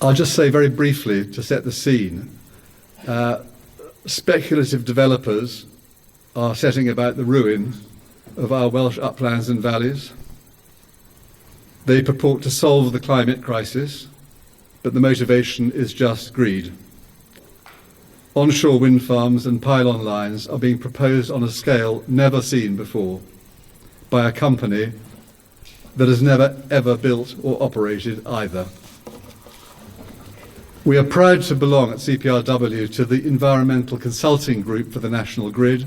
I'll just say very briefly to set the scene. Speculative developers are setting about the ruin of our Welsh uplands and valleys. They purport to solve the climate crisis, but the motivation is just greed. Onshore wind farms and pylon lines are being proposed on a scale never seen before by a company that has never ever built or operated either. We are proud to belong at CPRW to the Environmental Consulting Group for the National Grid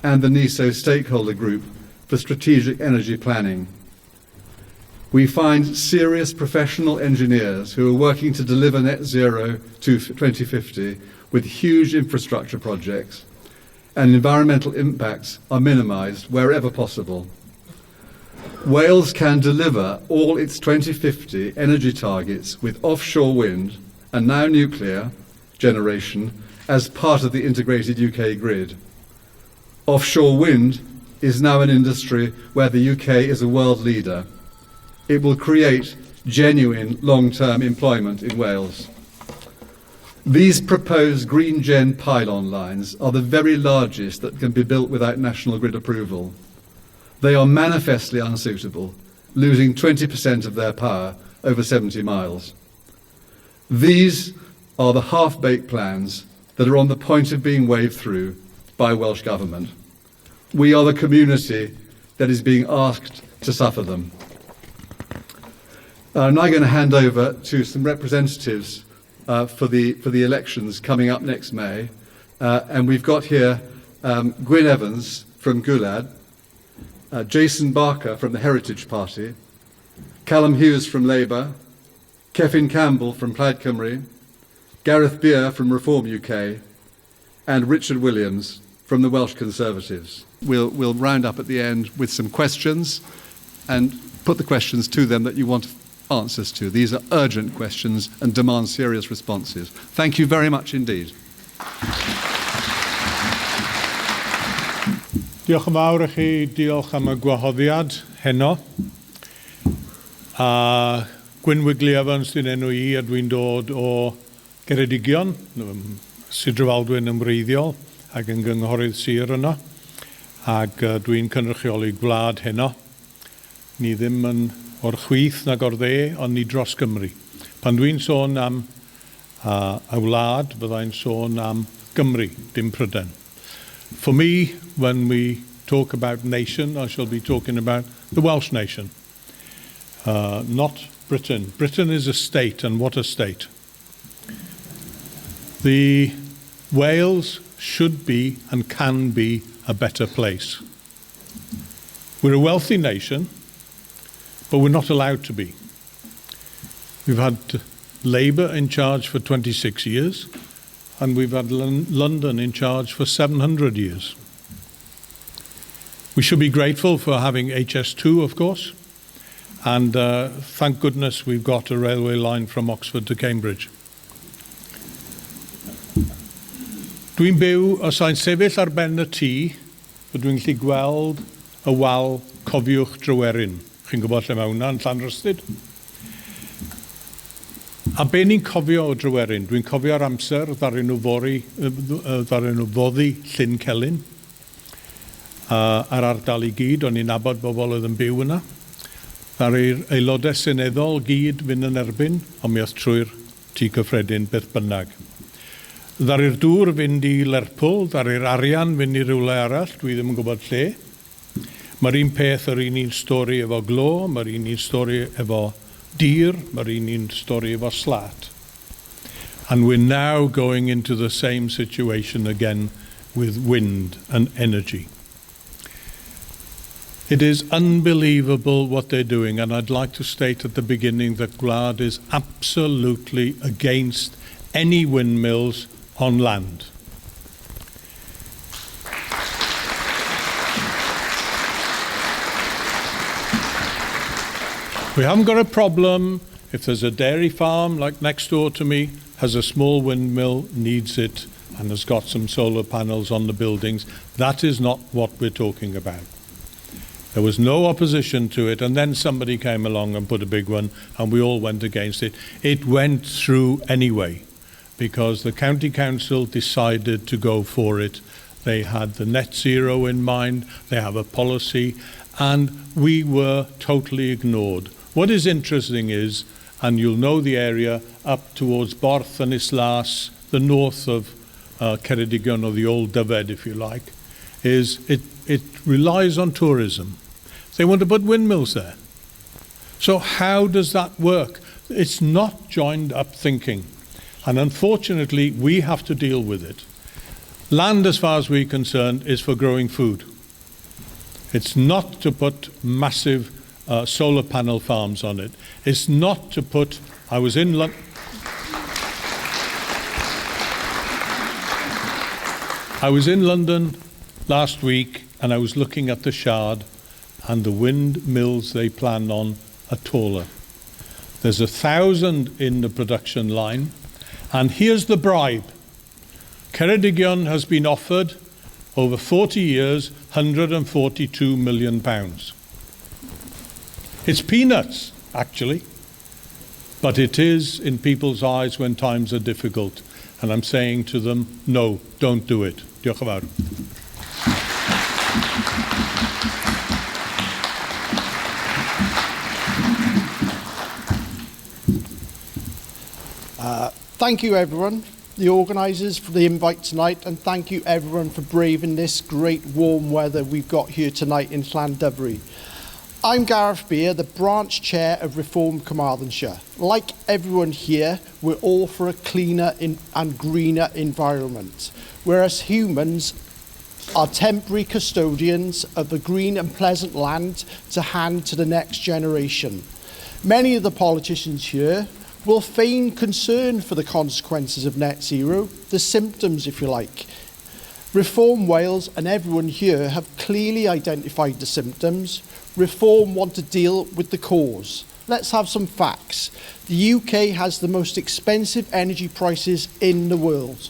and the NESO Stakeholder Group for Strategic Energy Planning. We find serious professional engineers who are working to deliver net zero to 2050 with huge infrastructure projects, and environmental impacts are minimised wherever possible. Wales can deliver all its 2050 energy targets with offshore wind and now nuclear generation as part of the integrated UK grid. Offshore wind is now an industry where the UK is a world leader. It will create genuine long-term employment in Wales. These proposed green gen pylon lines are the very largest that can be built without national grid approval. They are manifestly unsuitable, losing 20% of their power over 70 miles. These are the half-baked plans that are on the point of being waved through by Welsh Government. We are the community that is being asked to suffer them. I'm now going to hand over to some representatives for the elections coming up next May. And we've got here Gwyn Evans from Gwlad, Jason Barker from the Heritage Party, Callum Hughes from Labour, Kevin Campbell from Plaid Cymru, Gareth Beer from Reform UK, and Richard Williams from the Welsh Conservatives. We'll round up at the end with some questions and put the questions to them that you want answers to. These are urgent questions and demand serious responses. Thank you very much indeed. Diolch yn fawr i chi, diolch am y gwahoddiad heno. Gwyn Evans dwi'n enw I a dwi'n dod o Geredigion, Sir Drefaldwyn yn wreiddiol ac yn gynghorydd sir yno, ac dwi'n cynrychioli gwlad heno. Ni ddim yn o'r chwith nag o'r dde, ond ni dros Gymru. Pan dwi'n sôn am y wlad, byddai'n sôn am Gymru, dim Prydain. For me, when we talk about nation, I shall be talking about the Welsh nation, not Britain. Britain is a state, and what a state. The Wales should be and can be a better place. We're a wealthy nation, but we're not allowed to be. We've had Labour in charge for 26 years, and we've had London in charge for 700 years. We should be grateful for having HS2, of course, and thank goodness we've got a railway line from Oxford to Cambridge. Dwi'n byw, os a'n sefyll ar ben y tŷ, dwi'n gallu gweld y wal Cofiwch Dryweryn. Chi'n gwybod lle mae hwnna yn Llanrystyd? A be ni'n cofio o Dryweryn? Dwi'n cofio'r amser ddaru nhw foddi Llyn Celyn ar ardal I gyd, o'n i'n nabod bobl oedd yn byw yna. Ddaru'r aelodau seneddol gyd fynd yn erbyn, ond mi oedd trwy'r tŷ cyffredin beth bynnag. Ddaru'r dŵr fynd I Lerpwl, ddaru'r arian fynd I rywle arall, dwi ddim yn gwybod lle. Mae'r un peth yr un stori efo glo, mae'r un stori efo dir, mae'r un stori efo slat. And we're now going into the same situation again with wind and energy. It is unbelievable what they're doing, and I'd like to state at the beginning that Gwlad is absolutely against any windmills on land. We haven't got a problem if there's a dairy farm like next door to me, has a small windmill, needs it, and has got some solar panels on the buildings. That is not what we're talking about. There was no opposition to it, and then somebody came along and put a big one, and we all went against it. It went through anyway, because the county council decided to go for it. They had the net zero in mind, they have a policy, and we were totally ignored. What is interesting is, and you'll know the area up towards Borth and Islas, the north of Ceredigion, or the old Dyfed, if you like, is it relies on tourism. They want to put windmills there. So how does that work? It's not joined up thinking. And unfortunately, we have to deal with it. Land, as far as we're concerned, is for growing food. It's not to put massive solar panel farms on it. It's not to put, I was in London last week, and I was looking at the Shard, and the windmills they plan on are taller. There's 1,000 in the production line, and here's the bribe. Ceredigion has been offered, over 40 years, £142 million. It's peanuts, actually, but it is in people's eyes when times are difficult. And I'm saying to them, no, don't do it. Diolch yn fawr. Thank you, everyone, the organisers, for the invite tonight, and thank you, everyone, for braving this great warm weather we've got here tonight in Llandovery. I'm Gareth Beer, the branch chair of Reform Carmarthenshire. Like everyone here, we're all for a cleaner and greener environment, whereas humans are temporary custodians of the green and pleasant land to hand to the next generation. Many of the politicians here will feign concern for the consequences of net zero, the symptoms, if you like. Reform Wales and everyone here have clearly identified the symptoms. Reform want to deal with the cause. Let's have some facts. The UK has the most expensive energy prices in the world,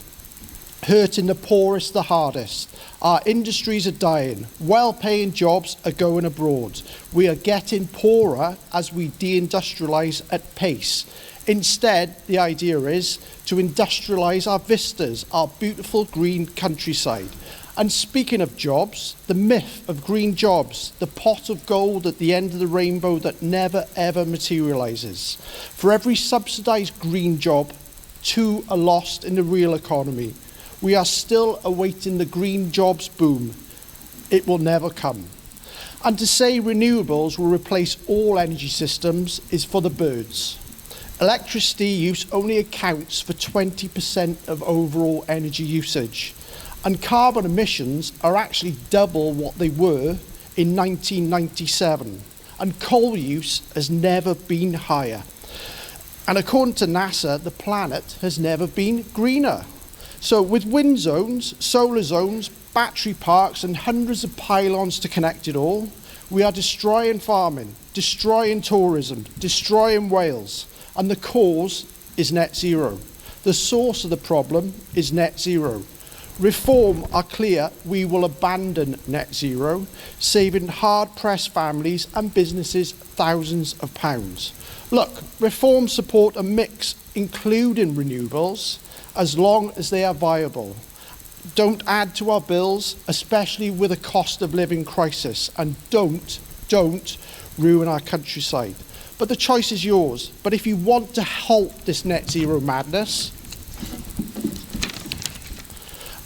hurting the poorest the hardest. Our industries are dying. Well-paying jobs are going abroad. We are getting poorer as we deindustrialise at pace. Instead, the idea is to industrialise our vistas, our beautiful green countryside. And speaking of jobs, the myth of green jobs, the pot of gold at the end of the rainbow that never ever materialises. For every subsidised green job, 2 are lost in the real economy. We are still awaiting the green jobs boom. It will never come. And to say renewables will replace all energy systems is for the birds. Electricity use only accounts for 20% of overall energy usage, and carbon emissions are actually double what they were in 1997, and coal use has never been higher. And according to NASA, the planet has never been greener. So with wind zones, solar zones, battery parks and hundreds of pylons to connect it all, we are destroying farming, destroying tourism, destroying Wales. And the cause is net zero. The source of the problem is net zero. Reform are clear, we will abandon net zero, saving hard-pressed families and businesses thousands of pounds. Look, Reform support a mix, including renewables, as long as they are viable. Don't add to our bills, especially with a cost of living crisis, and don't ruin our countryside. But the choice is yours. But if you want to halt this net zero madness,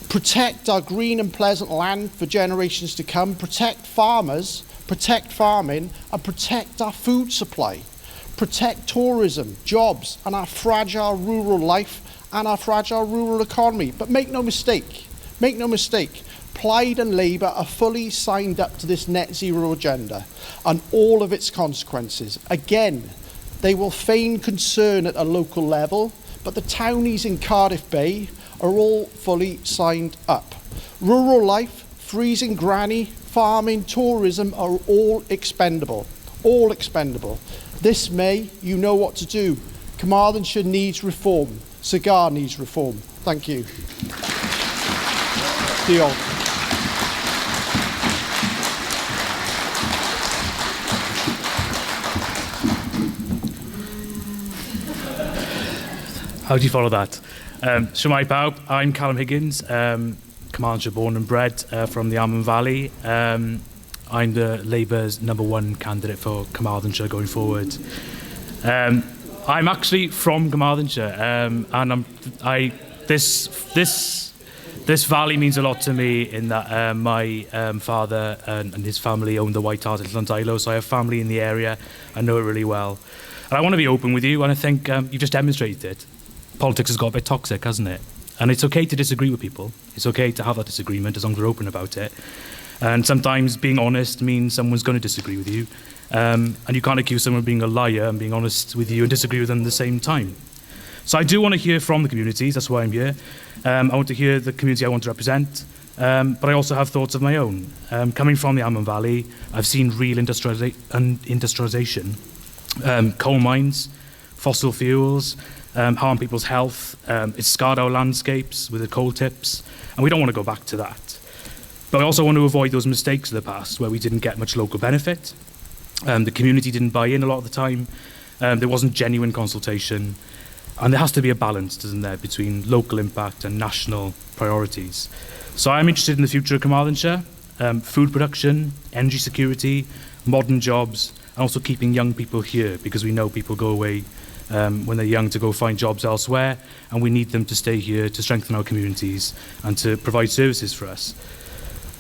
protect our green and pleasant land for generations to come, protect farmers, protect farming, and protect our food supply, protect tourism, jobs, and our fragile rural life and our fragile rural economy. But make no mistake, Plaid and Labour are fully signed up to this net zero agenda and all of its consequences. Again, they will feign concern at a local level, but the townies in Cardiff Bay are all fully signed up. Rural life, freezing granny, farming, tourism are all expendable. All expendable. This May, you know what to do. Carmarthenshire needs reform. Cigar needs reform. Thank you. How do you follow that? Shwmai pawb, I'm Callum Higgins, Carmarthenshire born and bred from the Amman Valley. I'm the Labour's #1 candidate for Carmarthenshire going forward. I'm actually from Carmarthenshire, and this valley means a lot to me in that my father and his family owned the White Hart at Llandovery, so I have family in the area. I know it really well. And I want to be open with you, and I think you've just demonstrated it. Politics has got a bit toxic, hasn't it? And it's okay to disagree with people. It's okay to have that disagreement as long as we're open about it. And sometimes being honest means someone's going to disagree with you. And you can't accuse someone of being a liar and being honest with you and disagree with them at the same time. So I do want to hear from the communities, that's why I'm here. I want to hear the community I want to represent, but I also have thoughts of my own. Coming from the Amman Valley, I've seen real industrialisation, coal mines, fossil fuels, harm people's health. It's scarred our landscapes with the coal tips, and we don't want to go back to that. But I also want to avoid those mistakes of the past where we didn't get much local benefit. The community didn't buy in a lot of the time. There wasn't genuine consultation. And there has to be a balance, doesn't there, between local impact and national priorities. So I'm interested in the future of Carmarthenshire, food production, energy security, modern jobs, and also keeping young people here, because we know people go away when they're young to go find jobs elsewhere, and we need them to stay here to strengthen our communities and to provide services for us.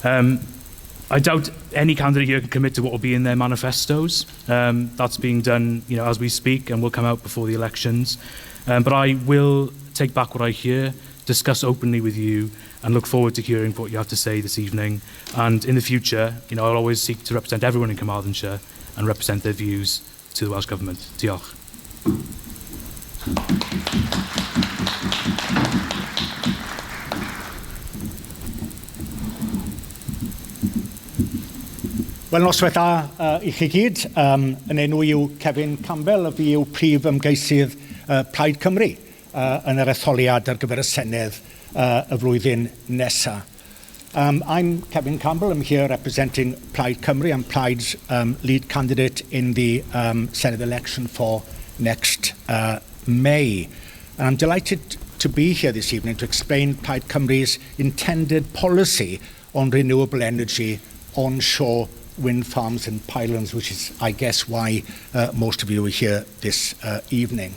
I doubt any candidate here can commit to what will be in their manifestos. That's being done, as we speak, and will come out before the elections. But I will take back what I hear, discuss openly with you, and look forward to hearing what you have to say this evening. And in the future, I'll always seek to represent everyone in Carmarthenshire and represent their views to the Welsh Government. Diolch. Wel, noswaith da I chi gyd, yn enw yw Kevin Campbell, a fi yw prif ymgeisydd Plaid Cymru yn yr etholiad ar gyfer y Senedd y flwyddyn nesaf. I'm Kevin Campbell. I'm here representing Plaid Cymru. I'm Plaid's lead candidate in the Senedd election for next May. And I'm delighted to be here this evening to explain Plaid Cymru's intended policy on renewable energy, onshore wind farms and pylons, which is, I guess, why most of you are here this evening.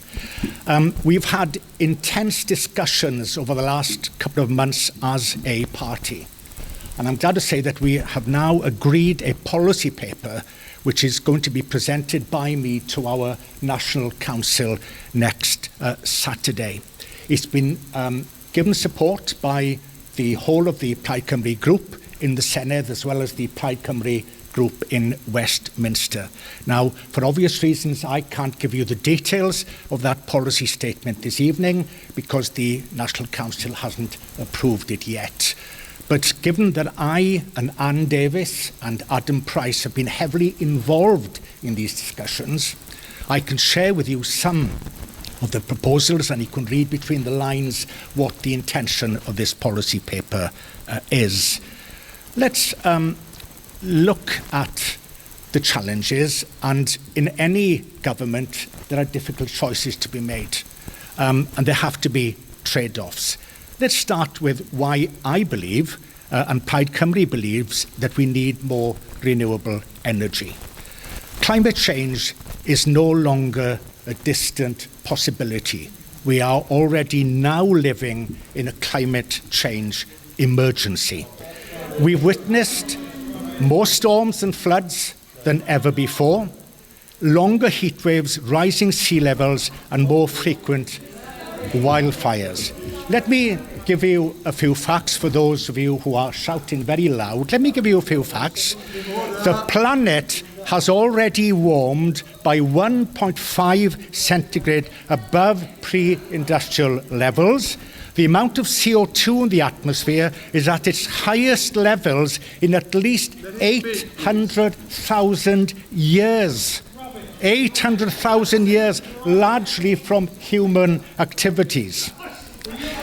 We've had intense discussions over the last couple of months as a party. And I'm glad to say that we have now agreed a policy paper which is going to be presented by me to our National Council next Saturday. It's been given support by the whole of the Plaid Cymru group in the Senedd, as well as the Plaid Cymru group in Westminster. Now, for obvious reasons, I can't give you the details of that policy statement this evening because the National Council hasn't approved it yet. But given that I and Anne Davis and Adam Price have been heavily involved in these discussions, I can share with you some of the proposals, and you can read between the lines what the intention of this policy paper is. Let's look at the challenges, and in any government there are difficult choices to be made, and there have to be trade-offs. Let's start with why I believe, and Plaid Cymru believes, that we need more renewable energy. Climate change is no longer a distant possibility. We are already now living in a climate change emergency. We've witnessed more storms and floods than ever before, longer heat waves, rising sea levels, and more frequent wildfires. Let me give you a few facts for those of you who are shouting very loud. Let me give you a few facts. The planet has already warmed by 1.5 centigrade above pre-industrial levels. The amount of CO2 in the atmosphere is at its highest levels in at least 800,000 years. 800,000 years, largely from human activities.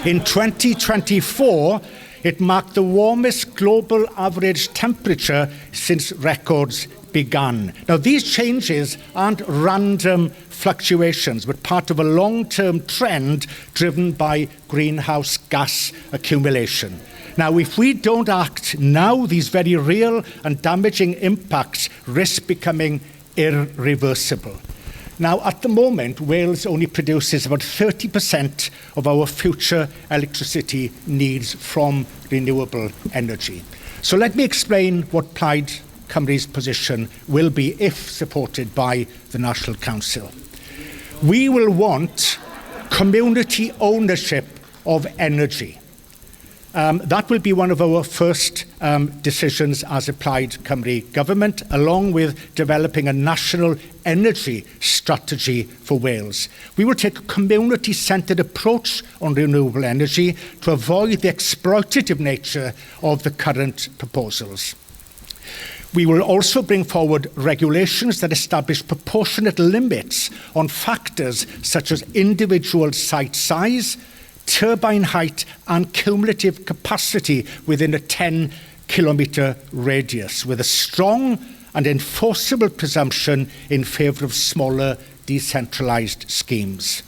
In 2024, it marked the warmest global average temperature since records began. Now, these changes aren't random fluctuations, but part of a long-term trend driven by greenhouse gas accumulation. Now, if we don't act now, these very real and damaging impacts risk becoming irreversible. Now, at the moment, Wales only produces about 30% of our future electricity needs from renewable energy. So let me explain what Plaid Cymru's position will be if supported by the National Council. We will want community ownership of energy. That will be one of our first decisions as a Plaid Cymru government, along with developing a national energy strategy for Wales. We will take a community-centred approach on renewable energy to avoid the exploitative nature of the current proposals. We will also bring forward regulations that establish proportionate limits on factors such as individual site size, turbine height and cumulative capacity within a 10-kilometre radius, with a strong and enforceable presumption in favour of smaller decentralised schemes.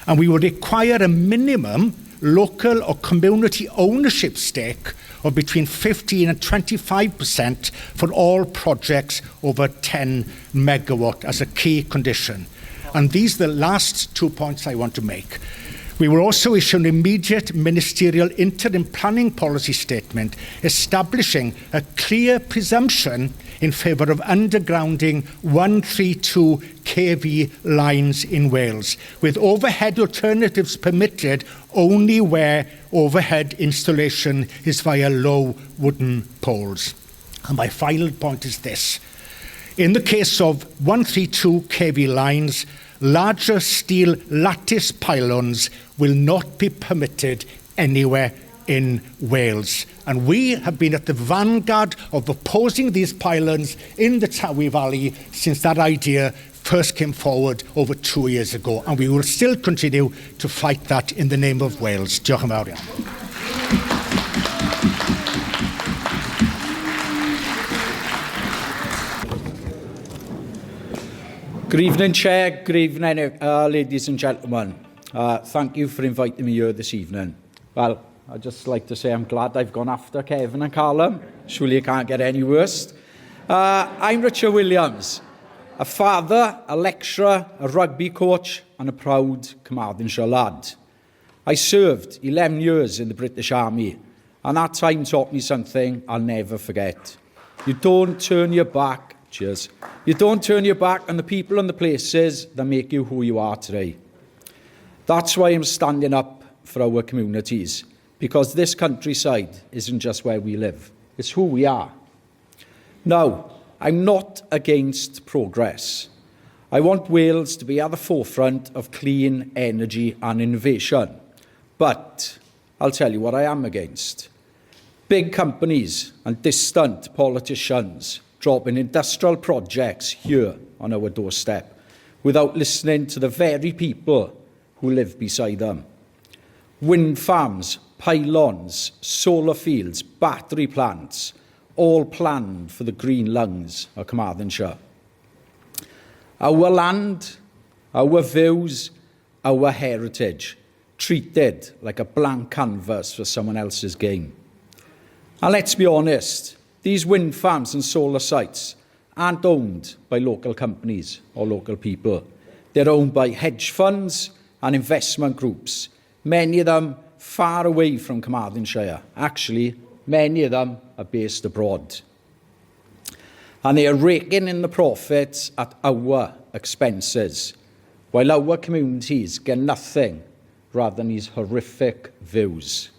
And we will require a minimum local or community ownership stake of between 15 and 25% for all projects over 10 megawatt as a key condition. And these are the last 2 points I want to make. We will also issue an immediate ministerial interim planning policy statement establishing a clear presumption in favour of undergrounding 132 kV lines in Wales, with overhead alternatives permitted only where overhead installation is via low wooden poles. And my final point is this. In the case of 132 kV lines, larger steel lattice pylons will not be permitted anywhere in Wales. And we have been at the vanguard of opposing these pylons in the Tawy Valley since that idea first came forward over 2 years ago. And we will still continue to fight that in the name of Wales. Diolch yn fawr iawn. Good evening, Chair. Good evening, ladies and gentlemen. Thank you for inviting me here this evening. Well, I'd just like to say I'm glad I've gone after Kevin and Callum. Surely it can't get any worse. I'm Richard Williams, a father, a lecturer, a rugby coach, and a proud Carmarthenshire lad. I served 11 years in the British Army, and that time taught me something I'll never forget. You don't turn your back. Cheers. You don't turn your back on the people and the places that make you who you are today. That's why I'm standing up for our communities, because this countryside isn't just where we live, it's who we are. Now, I'm not against progress. I want Wales to be at the forefront of clean energy and innovation. But I'll tell you what I am against. Big companies and distant politicians dropping industrial projects here on our doorstep without listening to the very people who live beside them. Wind farms, pylons, solar fields, battery plants, all planned for the green lungs of Carmarthenshire. Our land, our views, our heritage, treated like a blank canvas for someone else's game. And let's be honest, these wind farms and solar sites aren't owned by local companies or local people. They're owned by hedge funds and investment groups, many of them far away from Carmarthenshire. Actually, many of them are based abroad. And they are raking in the profits at our expenses, while our communities get nothing rather than these horrific views.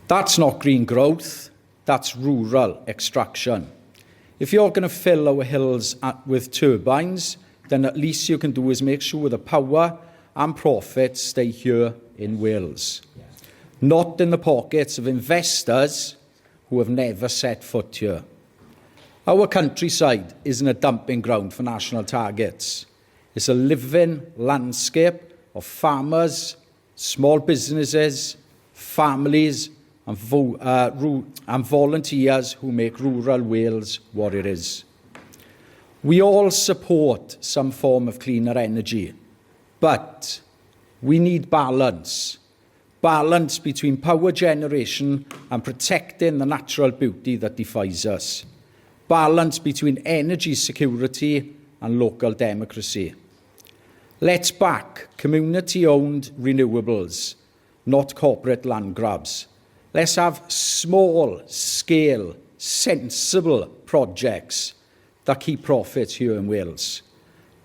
That's not green growth, that's rural extraction. If you're going to fill our hills with turbines, then at least you can do is make sure the power and profits stay here in Wales, not in the pockets of investors who have never set foot here. Our countryside isn't a dumping ground for national targets. It's a living landscape of farmers, small businesses, families, and volunteers who make rural Wales what it is. We all support some form of cleaner energy, but we need balance. Balance between power generation and protecting the natural beauty that defies us. Balance between energy security and local democracy. Let's back community-owned renewables, not corporate land grabs. Let's have small-scale, sensible projects that keep profits here in Wales,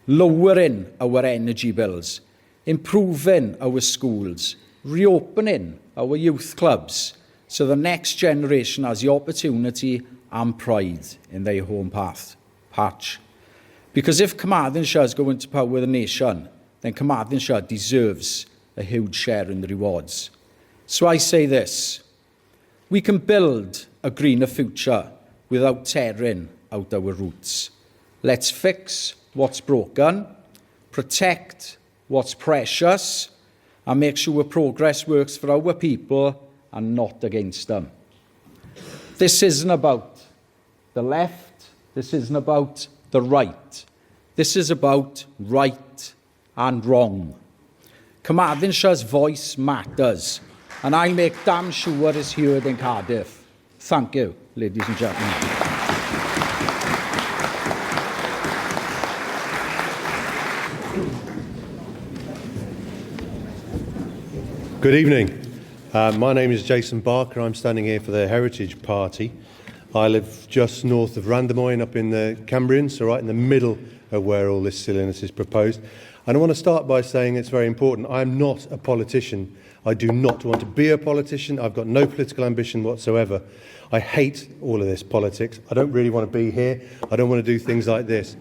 lowering our energy bills, improving our schools, reopening our youth clubs so the next generation has the opportunity and pride in their home patch. Because if Carmarthenshire is going to power the nation, then Carmarthenshire deserves a huge share in the rewards. So I say this: we can build a greener future without tearing out our roots. Let's fix what's broken, protect what's precious, and make sure progress works for our people and not against them. This isn't about the left, this isn't about the right. This is about right and wrong. Carmarthenshire's voice matters, and I make damn sure it's heard in Cardiff. Thank you, ladies and gentlemen. Good evening. My name is Jason Barker. I'm standing here for the Heritage Party. I live just north of Llandovery up in the Cambrian, so right in the middle of where all this silliness is proposed. And I want to start by saying it's very important. I'm not a politician. I do not want to be a politician. I've got no political ambition whatsoever. I hate all of this politics. I don't really want to be here. I don't want to do things like this.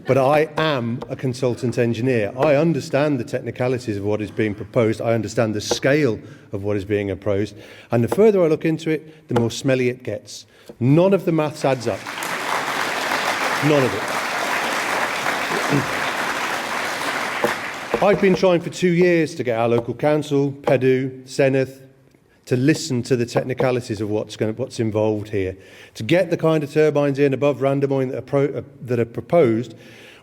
But I am a consultant engineer. I understand the technicalities of what is being proposed. I understand the scale of what is being proposed. And the further I look into it, the more smelly it gets. None of the maths adds up. None of it. I've been trying for 2 years to get our local council, PEDU, Senedd, to listen to the technicalities of what's involved here. To get the kind of turbines in above Llandovery that are proposed,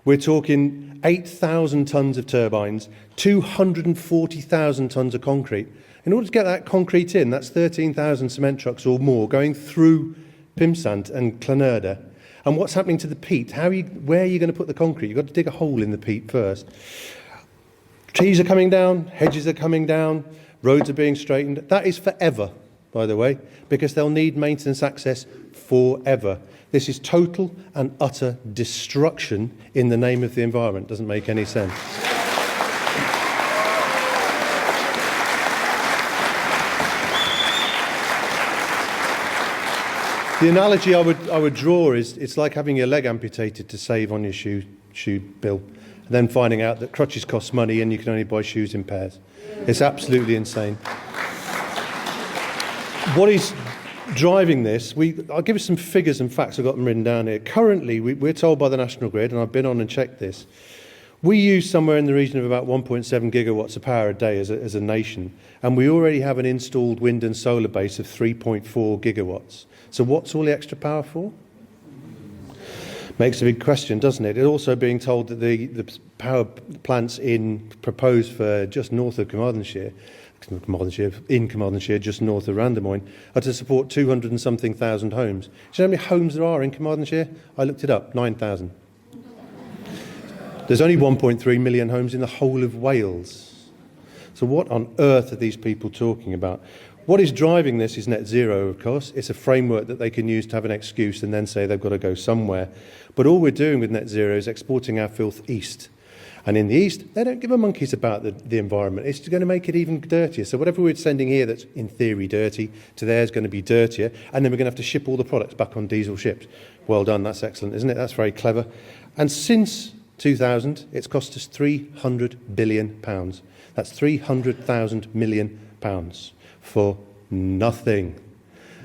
we're talking 8,000 tonnes of turbines, 240,000 tonnes of concrete. In order to get that concrete in, that's 13,000 cement trucks or more going through Pimsant and Llandovery. And what's happening to the peat? Where are you going to put the concrete? You've got to dig a hole in the peat first. Trees are coming down, hedges are coming down, roads are being straightened. That is forever, by the way, because they'll need maintenance access forever. This is total and utter destruction in the name of the environment. Doesn't make any sense. The analogy I would draw is it's like having your leg amputated to save on your shoe bill, and then finding out that crutches cost money and you can only buy shoes in pairs. It's absolutely insane. What is driving this? I'll give you some figures and facts. I've got them written down here. Currently, we're told by the National Grid, and I've been on and checked this, we use somewhere in the region of about 1.7 gigawatts of power a day as a nation, and we already have an installed wind and solar base of 3.4 gigawatts. So what's all the extra power for? Makes a big question, doesn't it? It's also being told that the power plants proposed for just north of Carmarthenshire, just north of Llandovery, are to support 200 and something thousand homes. Do you know how many homes there are in Carmarthenshire? I looked it up, 9,000. There's only 1.3 million homes in the whole of Wales. So what on earth are these people talking about? What is driving this is net zero, of course. It's a framework that they can use to have an excuse and then say they've got to go somewhere. But all we're doing with net zero is exporting our filth east. And in the east, they don't give a monkeys about the environment. It's going to make it even dirtier. So whatever we're sending here that's in theory dirty, to there is going to be dirtier. And then we're going to have to ship all the products back on diesel ships. Well done, that's excellent, isn't it? That's very clever. And since 2000, it's cost us £300 billion. That's 300,000 million pounds. For nothing.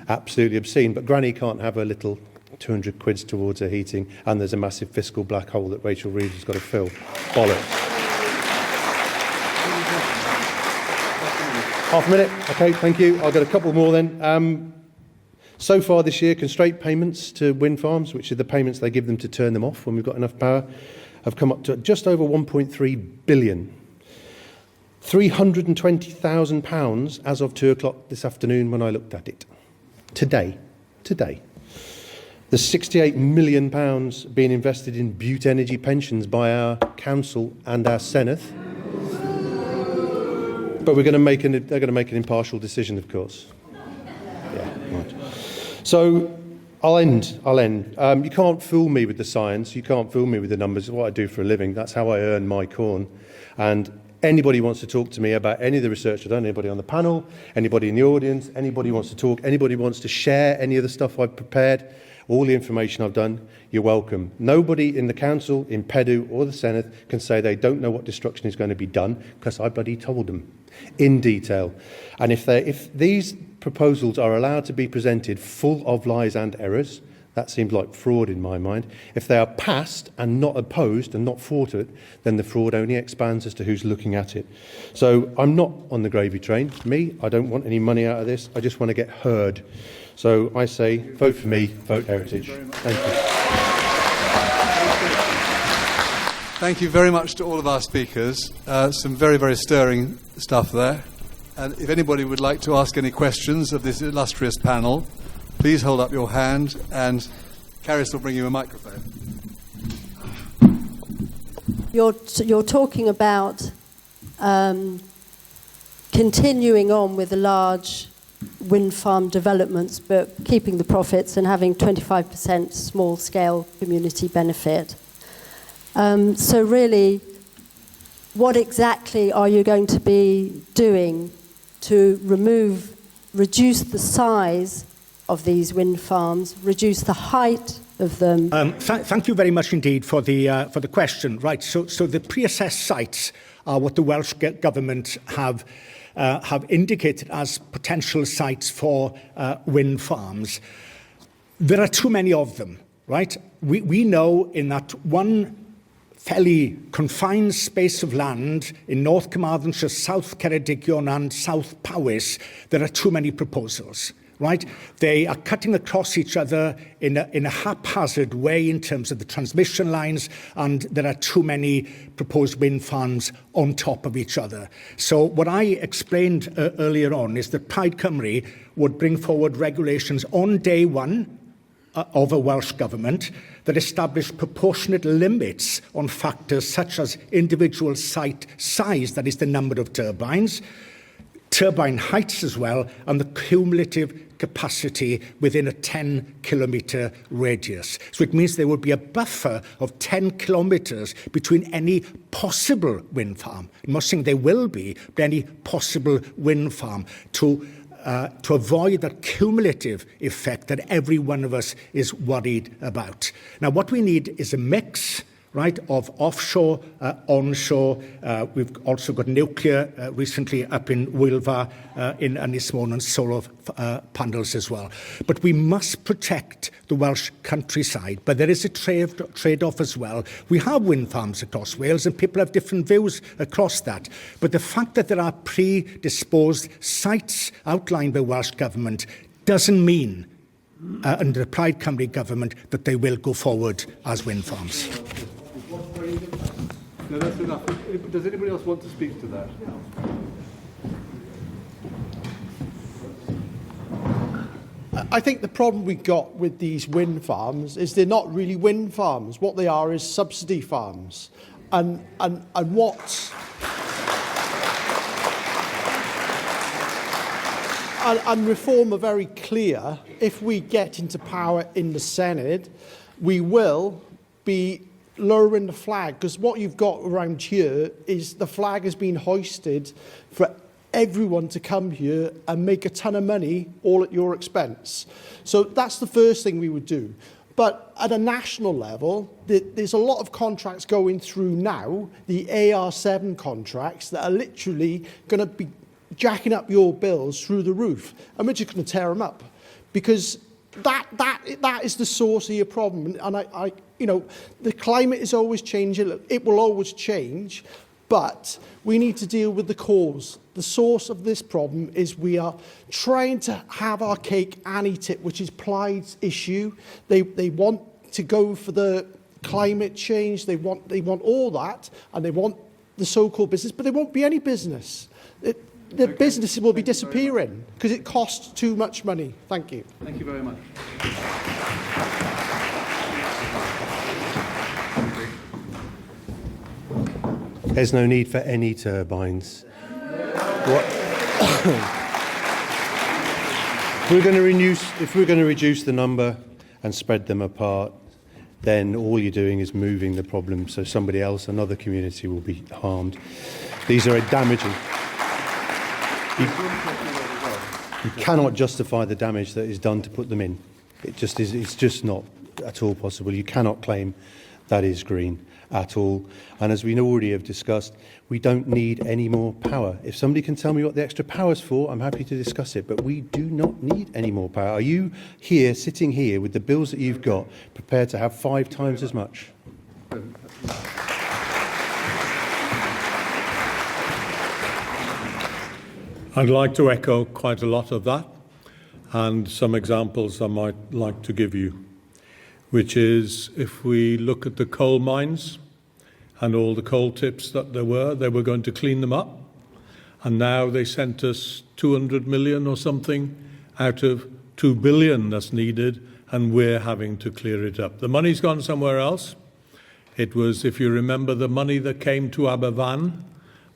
Absolutely obscene. But Granny can't have a little 200 quids towards her heating, and there's a massive fiscal black hole that Rachel Reeves has got to fill. Bollocks. Half a minute. Okay, thank you. I'll get a couple more then. So far this year, constraint payments to wind farms, which are the payments they give them to turn them off when we've got enough power, have come up to just over 1.3 billion. £320,000 as of 2 o'clock this afternoon when I looked at it. Today. There's £68 million being invested in Butte Energy pensions by our council and our Senate. But they're going to make an impartial decision, of course. Yeah, right. So I'll end. You can't fool me with the science. You can't fool me with the numbers. It's what I do for a living. That's how I earn my corn. And anybody wants to talk to me about any of the research I've done, anybody on the panel, anybody in the audience, anybody wants to talk, anybody wants to share any of the stuff I've prepared, all the information I've done, you're welcome. Nobody in the council, in PEDU or the Senate can say they don't know what destruction is going to be done, because I bloody told them in detail. And if these proposals are allowed to be presented full of lies and errors, that seems like fraud in my mind. If they are passed and not opposed and not fought at, then the fraud only expands as to who's looking at it. So I'm not on the gravy train. I don't want any money out of this. I just want to get heard. So I say, vote for me, vote Heritage. Thank you. Thank you very much to all of our speakers. Some very, very stirring stuff there. And if anybody would like to ask any questions of this illustrious panel, please hold up your hand, and Caris will bring you a microphone. You're talking about continuing on with the large wind farm developments, but keeping the profits and having 25% small-scale community benefit. So really, what exactly are you going to be doing to reduce the size of these wind farms, reduce the height of them? Thank you very much indeed for the question. Right, so the pre-assessed sites are what the Welsh Government have indicated as potential sites for wind farms. There are too many of them, right? We know in that one fairly confined space of land in North Carmarthenshire, South Ceredigion and South Powys, there are too many proposals. Right? They are cutting across each other in a haphazard way in terms of the transmission lines, and there are too many proposed wind farms on top of each other. So what I explained earlier on is that Plaid Cymru would bring forward regulations on day one of a Welsh Government that establish proportionate limits on factors such as individual site size, that is the number of turbines, turbine heights as well, and the cumulative capacity within a 10-kilometre radius. So it means there would be a buffer of 10 kilometres between any possible wind farm. I'm not saying there will be, but any possible wind farm to avoid that cumulative effect that every one of us is worried about. Now, what we need is a mix, right, of offshore, onshore. We've also got nuclear recently up in Wylfa, in Ynysmon, and solar panels as well. But we must protect the Welsh countryside. But there is a trade-off as well. We have wind farms across Wales, and people have different views across that. But the fact that there are predisposed sites outlined by Welsh Government doesn't mean, under the Plaid Cymru Government, that they will go forward as wind farms. No, that's enough. Does anybody else want to speak to that? I think the problem we got with these wind farms is they're not really wind farms. What they are is subsidy farms. And what... And Reform are very clear. If we get into power in the Senate, we will be lowering the flag, because what you've got around here is the flag has been hoisted for everyone to come here and make a ton of money all at your expense. So that's the first thing we would do. But at a national level, there's a lot of contracts going through now, the AR7 contracts, that are literally going to be jacking up your bills through the roof, and we're just going to tear them up, because that is the source of your problem. And I you know, the climate is always changing. It will always change. But we need to deal with the cause. The source of this problem is we are trying to have our cake and eat it, which is Plaid's issue. They want to go for the climate change, they want all that, and they want the so-called business, but there won't be any business. The businesses will be disappearing because it costs too much money. Thank you. Thank you very much. There's no need for any turbines. If we're going to reduce the number and spread them apart, then all you're doing is moving the problem so somebody else, another community, will be harmed. These are damaging. You cannot justify the damage that is done to put them in. It's just not at all possible. You cannot claim that is green at all. And as we already have discussed, we don't need any more power. If somebody can tell me what the extra power's for, I'm happy to discuss it, but we do not need any more power. Are you here, sitting here, with the bills that you've got, prepared to have 5 times as much? I'd like to echo quite a lot of that, and some examples I might like to give you, which is if we look at the coal mines and all the coal tips that they were going to clean them up, and now they sent us 200 million or something out of 2 billion that's needed, and we're having to clear it up. The money's gone somewhere else. It was, if you remember, the money that came to Aberfan.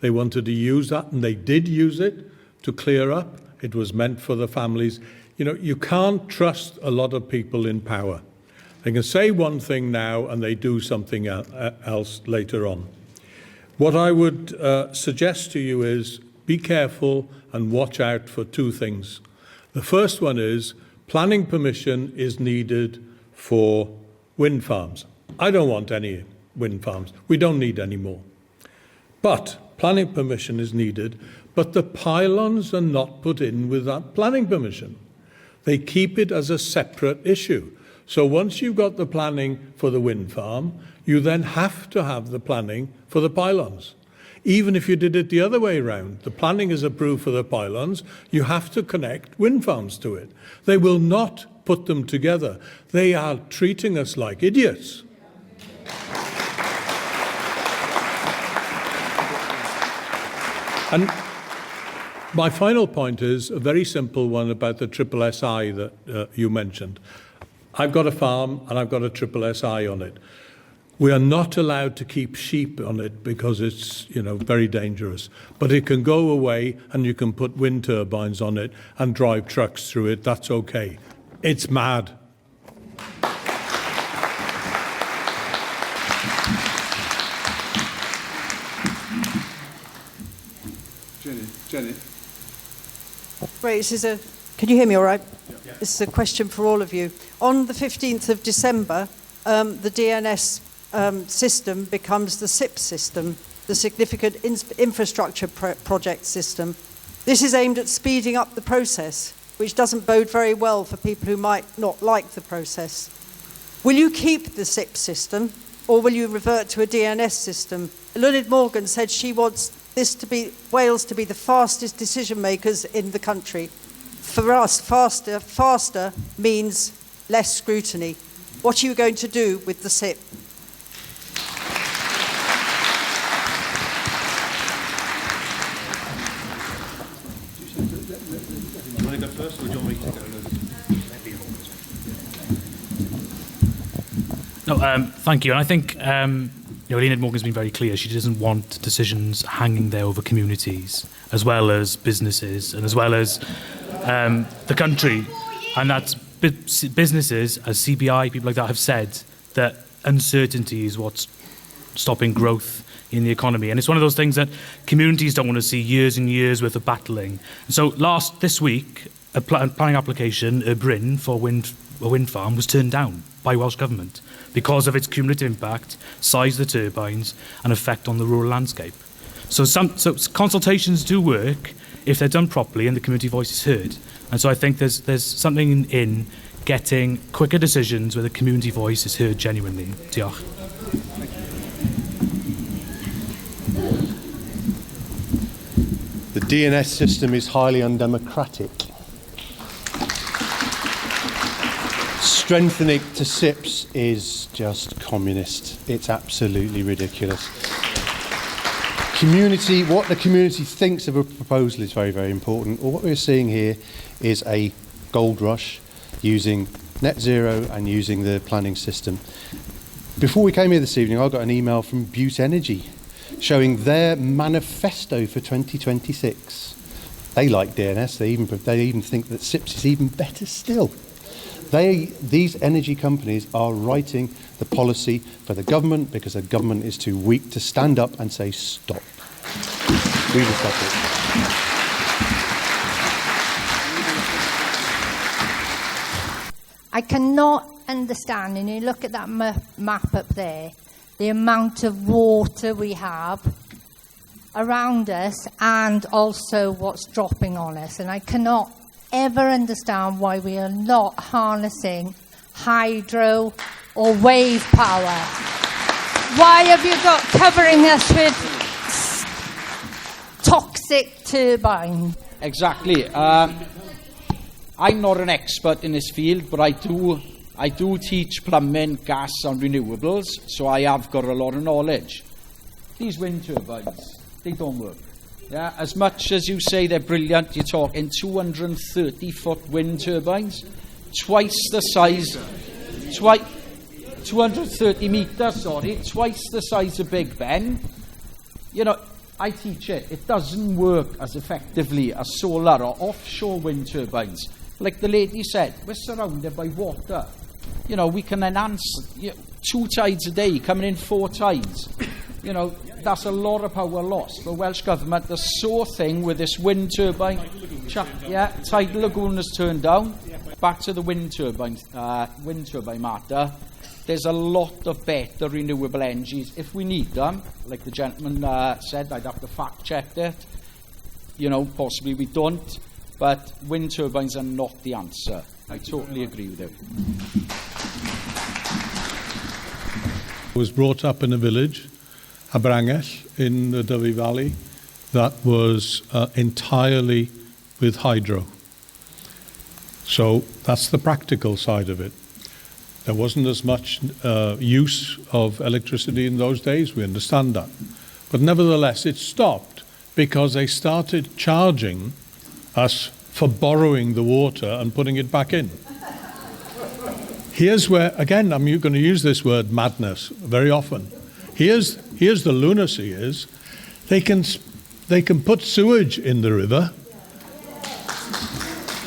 They wanted to use that, and they did use it to clear up. It was meant for the families. You know, you can't trust a lot of people in power. They can say one thing now and they do something else later on. What I would suggest to you is be careful and watch out for 2 things. The first one is planning permission is needed for wind farms. I don't want any wind farms. We don't need any more. But planning permission is needed, but the pylons are not put in with that planning permission. They keep it as a separate issue. So once you've got the planning for the wind farm, you then have to have the planning for the pylons. Even if you did it the other way around, the planning is approved for the pylons, you have to connect wind farms to it. They will not put them together. They are treating us like idiots. And my final point is a very simple one about the triple SI that you mentioned. I've got a farm and I've got a triple SI on it. We are not allowed to keep sheep on it because it's, very dangerous. But it can go away and you can put wind turbines on it and drive trucks through it. That's okay. It's mad. Jenny. Right, can you hear me all right? Yeah. This is a question for all of you. On the 15th of December, the DNS system becomes the SIP system, the Significant Infrastructure Project system. This is aimed at speeding up the process, which doesn't bode very well for people who might not like the process. Will you keep the SIP system, or will you revert to a DNS system? Lynette Morgan said she wants Wales to be the fastest decision makers in the country. For us, faster means less scrutiny. What are you going to do with the SIP? You want to go first, or do you want me to go? No, thank you. And I think Lynette Morgan's been very clear. She doesn't want decisions hanging there over communities, as well as businesses, and as well as the country. And that's businesses, as CBI, people like that have said, that uncertainty is what's stopping growth in the economy. And it's one of those things that communities don't want to see years and years worth of battling. And so this week, a planning application, a Bryn, for a wind farm was turned down by Welsh Government because of its cumulative impact, size of the turbines, and effect on the rural landscape. So consultations do work if they're done properly and the community voice is heard. And so I think there's something in getting quicker decisions where the community voice is heard genuinely. Diolch. The DNS system is highly undemocratic. Strengthening to SIPs is just communist. It's absolutely ridiculous. What the community thinks of a proposal is very, very important. What we're seeing here is a gold rush using net zero and using the planning system. Before we came here this evening, I got an email from Butte Energy showing their manifesto for 2026. They like DNS. They even think that SIPs is even better still. These energy companies are writing the policy for the government because the government is too weak to stand up and say stop. We will stop it. I cannot understand, and you look at that map up there, the amount of water we have around us and also what's dropping on us. And I cannot ever understand why we are not harnessing hydro or wave power. Why have you got covering us with toxic turbine? Exactly. I'm not an expert in this field, but I do teach plumbing, gas and renewables, so I have got a lot of knowledge. These wind turbines, they don't work. Yeah, as much as you say they're brilliant, you're talking 230-foot wind turbines, twice the size, 230 metres, twice the size of Big Ben. You know, I teach it. It doesn't work as effectively as solar or offshore wind turbines. Like the lady said, we're surrounded by water. You know, we can enhance 2 tides a day, coming in 4 tides. You know, that's a lot of power lost. The Welsh Government, the sore thing with this wind turbine, tidal lagoon has turned down. Back to the wind turbine matter. There's a lot of better renewable energies if we need them. Like the gentleman said, I'd have to fact check that. You know, possibly we don't. But wind turbines are not the answer. I totally agree with you. I was brought up in a village, Aberangell, in the Dyfi Valley, that was entirely with hydro. So that's the practical side of it. There wasn't as much use of electricity in those days, we understand that. But nevertheless, it stopped because they started charging us for borrowing the water and putting it back in. Here's where, again, I'm going to use this word madness very often. Here's the lunacy is, they can put sewage in the river.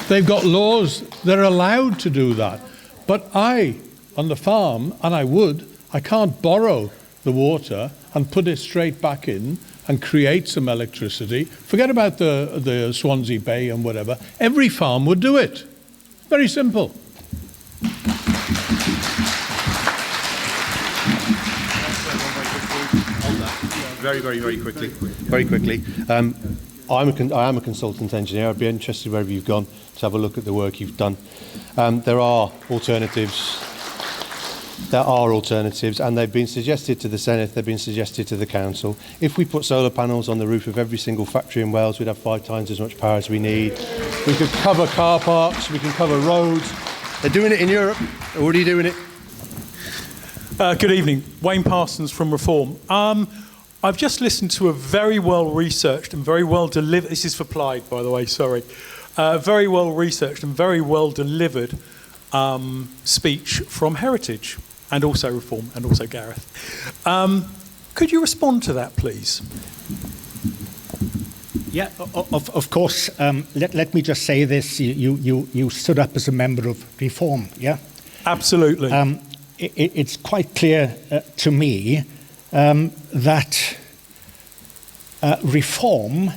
They've got laws, they're allowed to do that. But I, on the farm, and I can't borrow the water and put it straight back in and create some electricity. Forget about the Swansea Bay and whatever. Every farm would do it. Very simple. Very quickly. I am a consultant engineer. I'd be interested wherever you've gone to have a look at the work you've done. There are alternatives. And they've been suggested to the Senate, they've been suggested to the Council. If we put solar panels on the roof of every single factory in Wales, we'd have 5 times as much power as we need. We could cover car parks, we can cover roads. They're doing it in Europe, they're already doing it. Good evening, Wayne Parsons from Reform. I've just listened to a very well researched and very well delivered, this is for Plaid by the way, sorry, very well researched and very well delivered speech from Heritage and also Reform and also Gareth. Could you respond to that please? Yeah, of course. Let me just say this, you stood up as a member of Reform, yeah? Absolutely. It's quite clear to me that Reform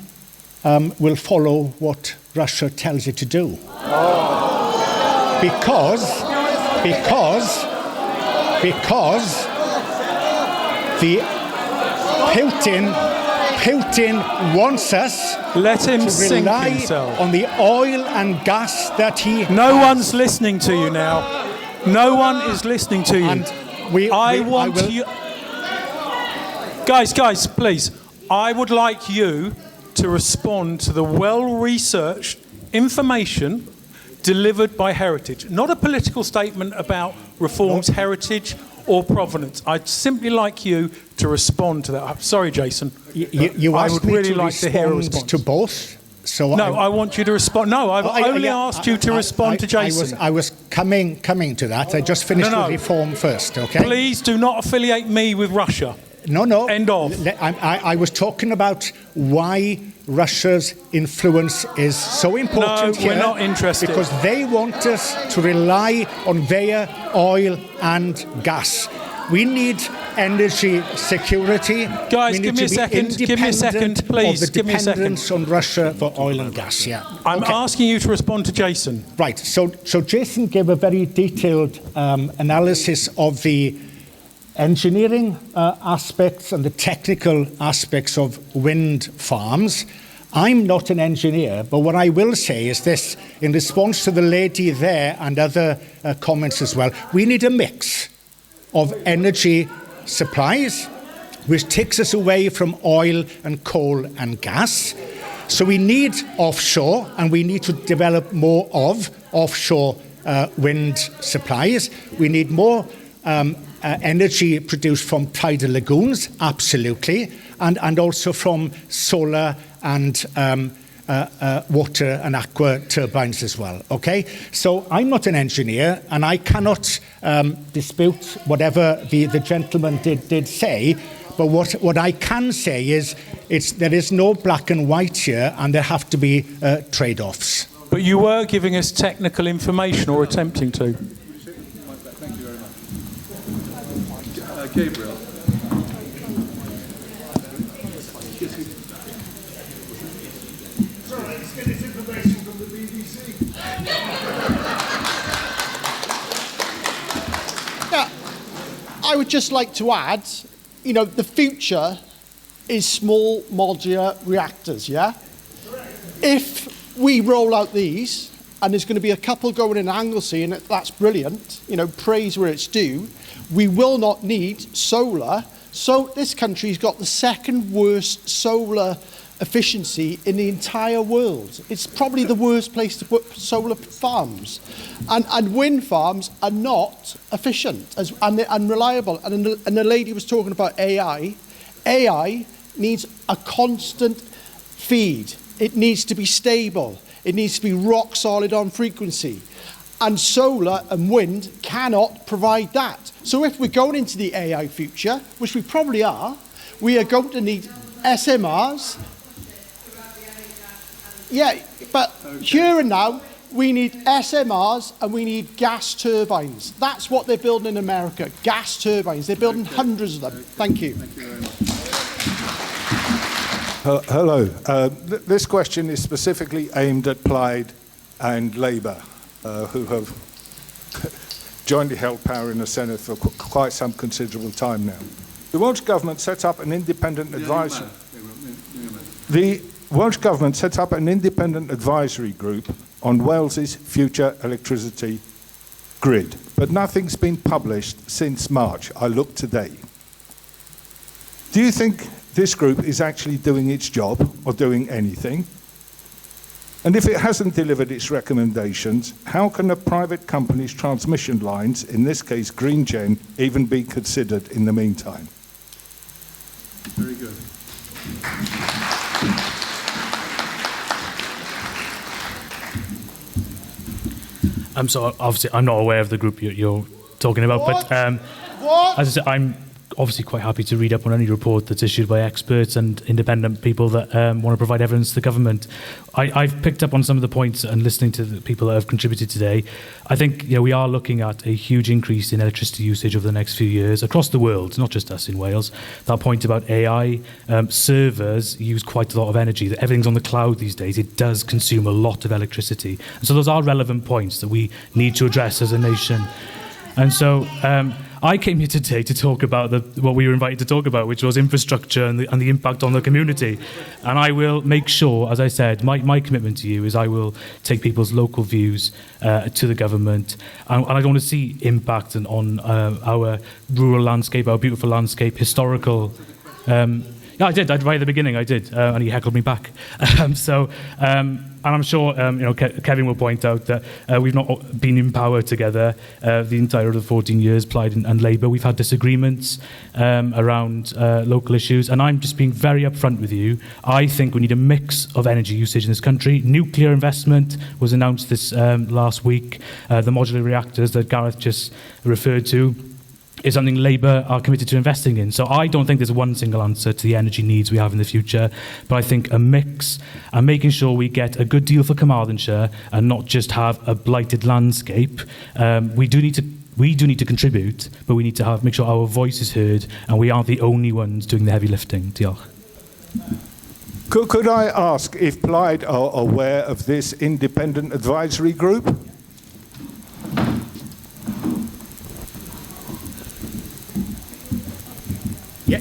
will follow what Russia tells it to do. Because the Putin wants us to rely on the oil and gas that he No one's listening to you now. No one is listening to you. And Guys, please. I would like you to respond to the well-researched information delivered by Heritage. Not a political statement about Reform's heritage or provenance. I'd simply like you to respond to that. I'm sorry, Jason. You I asked would me really to like to hear a respond response. to both. So No, I want you to respond. No, I've only asked you to respond to Jason. I was coming to that. I just finished No. with Reform first, okay? Please do not affiliate me with Russia. No. End of. I was talking about why Russia's influence is so important No, here. we're not interested. Because they want us to rely on their oil and gas. We need energy security. Guys, we need give me to a be second. Give me a second, independent please. Of the Give me a second. dependence on Russia for oil and gas, yeah. I'm asking you to respond to Jason. Right, so Jason gave a very detailed analysis of the engineering aspects and the technical aspects of wind farms. I'm not an engineer, but what I will say is this, in response to the lady there and other comments as well, we need a mix of energy supplies, which takes us away from oil and coal and gas. So we need offshore, and we need to develop more of offshore wind supplies. We need more energy produced from tidal lagoons, absolutely, and also from solar and water and aqua turbines as well, okay? So I'm not an engineer, and I cannot dispute whatever the gentleman did say, but what I can say is there is no black and white here, and there have to be trade-offs. But you were giving us technical information, or attempting to. Thank you very much. Gabriel. Yeah, I would just like to add, you know, the future is small modular reactors, yeah? If we roll out these, and there's going to be a couple going in Anglesey, and that's brilliant, you know, praise where it's due, we will not need solar. So this country's got the second worst solar efficiency in the entire world. It's probably the worst place to put solar farms. And wind farms are not efficient and they're unreliable. And the lady was talking about AI. AI needs a constant feed. It needs to be stable. It needs to be rock solid on frequency. And solar and wind cannot provide that. So if we're going into the AI future, which we probably are, we are going to need SMRs. Yeah, but here and now, we need SMRs and we need gas turbines. That's what they're building in America, gas turbines. They're building hundreds of them. Thank you. Thank you very much. Hello. This question is specifically aimed at Plaid and Labour, who have jointly held power in the Senate for quite some considerable time now. The Welsh Government set up an independent advisory... The Welsh Government set up an independent advisory group on Wales's future electricity grid, but nothing's been published since March. I looked today. Do you think this group is actually doing its job or doing anything? And if it hasn't delivered its recommendations, how can a private company's transmission lines, in this case Green Gen, even be considered in the meantime? Very good. So obviously I'm not aware of the group you're talking about, What? but What? as I said, I'm obviously quite happy to read up on any report that's issued by experts and independent people that want to provide evidence to the government. I've picked up on some of the points and listening to the people that have contributed today. I think we are looking at a huge increase in electricity usage over the next few years across the world, not just us in Wales. That point about AI, servers use quite a lot of energy. Everything's on the cloud these days. It does consume a lot of electricity. And so those are relevant points that we need to address as a nation. And so I came here today to talk about what we were invited to talk about, which was infrastructure and the impact on the community. And I will make sure, as I said, my commitment to you is I will take people's local views to the government. And I don't want to see impact on our rural landscape, our beautiful landscape, historical... Yeah, I did. Right at the beginning, I did, and he heckled me back. And I'm sure Kevin will point out that we've not been in power together the entire of the 14 years, Plaid and Labour. We've had disagreements around local issues, and I'm just being very upfront with you. I think we need a mix of energy usage in this country. Nuclear investment was announced this last week. The modular reactors that Gareth just referred to is something Labour are committed to investing in. So I don't think there's one single answer to the energy needs we have in the future, but I think a mix and making sure we get a good deal for Carmarthenshire and not just have a blighted landscape. We do need to contribute, but we need to make sure our voice is heard and we aren't the only ones doing the heavy lifting. Diolch. Could I ask if Plaid are aware of this independent advisory group?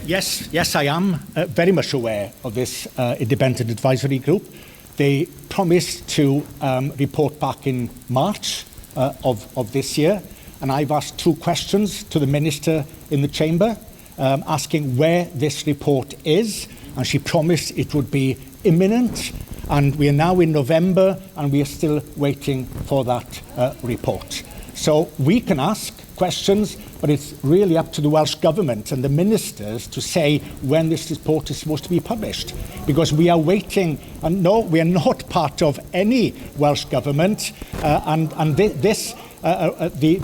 Yes, I am very much aware of this independent advisory group. They promised to report back in March of this year, and I've asked 2 questions to the Minister in the Chamber, asking where this report is, and she promised it would be imminent, and we are now in November, and we are still waiting for that report. So we can ask questions, but it's really up to the Welsh Government and the ministers to say when this report is supposed to be published. Because we are waiting, and no, we are not part of any Welsh Government, the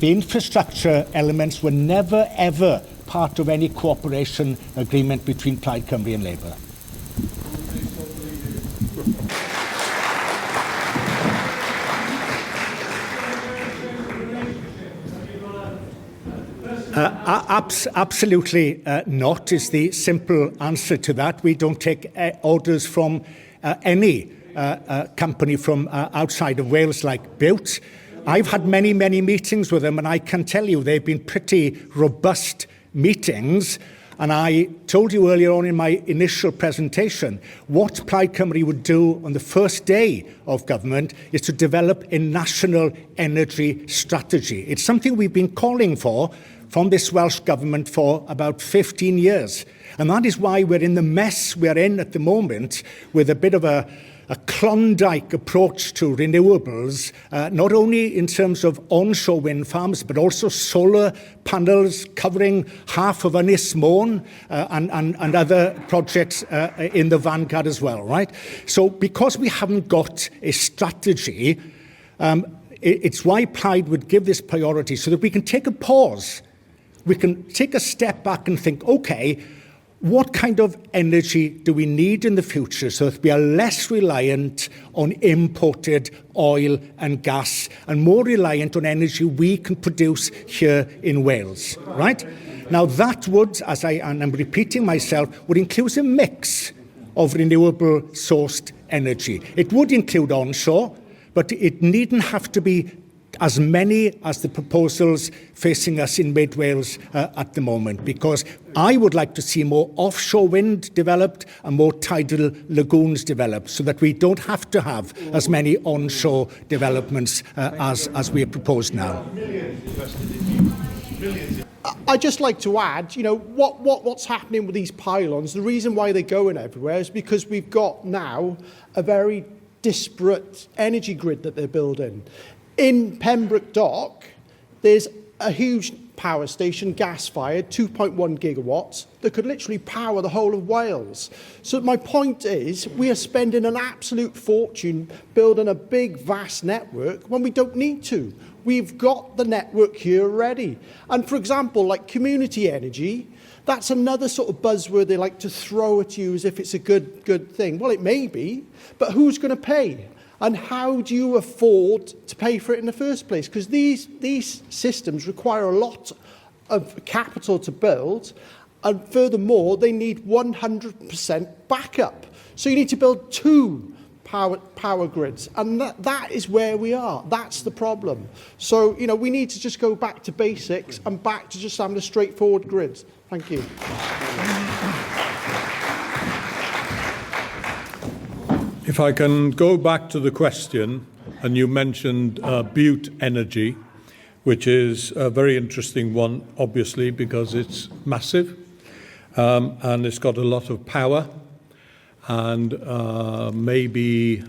infrastructure elements were never, ever part of any cooperation agreement between Plaid Cymru and Labour. Absolutely not is the simple answer to that. We don't take orders from any company from outside of Wales like Built. I've had many meetings with them, and I can tell you they've been pretty robust meetings. And I told you earlier on in my initial presentation, what Plaid Cymru would do on the first day of government is to develop a national energy strategy. It's something we've been calling for from this Welsh Government for about 15 years. And that is why we're in the mess we're in at the moment, with a bit of a Klondike approach to renewables, not only in terms of onshore wind farms, but also solar panels covering half of Ynys Môn and other projects in the vanguard as well, right? So because we haven't got a strategy, it's why Plaid would give this priority, so that we can take a pause. We can take a step back and think, okay, what kind of energy do we need in the future so that we are less reliant on imported oil and gas and more reliant on energy we can produce here in Wales, right? Now that would, and I'm repeating myself, would include a mix of renewable sourced energy. It would include onshore, but it needn't have to be as many as the proposals facing us in Mid Wales at the moment, because I would like to see more offshore wind developed and more tidal lagoons developed, so that we don't have to have as many onshore developments as we have proposed now. I'd just like to add, what's happening with these pylons, the reason why they're going everywhere is because we've got now a very disparate energy grid that they're building. In Pembroke Dock, there's a huge power station, gas-fired, 2.1 gigawatts, that could literally power the whole of Wales. So my point is, we are spending an absolute fortune building a big, vast network when we don't need to. We've got the network here already. And for example, like community energy, that's another sort of buzzword they like to throw at you as if it's a good thing. Well, it may be, but who's going to pay? And how do you afford to pay for it in the first place? Because these systems require a lot of capital to build, and furthermore, they need 100% backup. So you need to build 2 power grids, and that is where we are. That's the problem. So, we need to just go back to basics and back to just having a straightforward grid. Thank you. If I can go back to the question, and you mentioned Butte Energy, which is a very interesting one, obviously, because it's massive. and it's got a lot of power, and maybe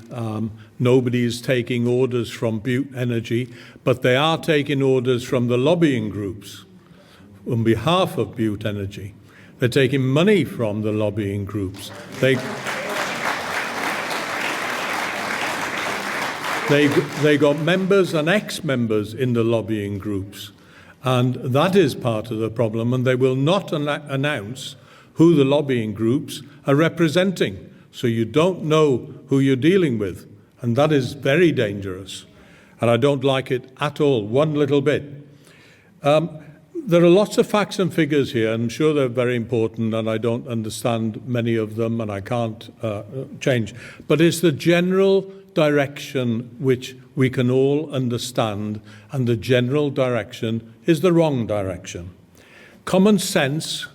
nobody's taking orders from Butte Energy, but they are taking orders from the lobbying groups on behalf of Butte Energy. They're taking money from the lobbying groups. They got members and ex-members in the lobbying groups, and that is part of the problem, and they will not announce who the lobbying groups are representing, so you don't know who you're dealing with, and that is very dangerous, and I don't like it at all, one little bit. There are lots of facts and figures here, and I'm sure they're very important, and I don't understand many of them, and I can't change, but it's the general direction which we can all understand, and the general direction is the wrong direction. Common sense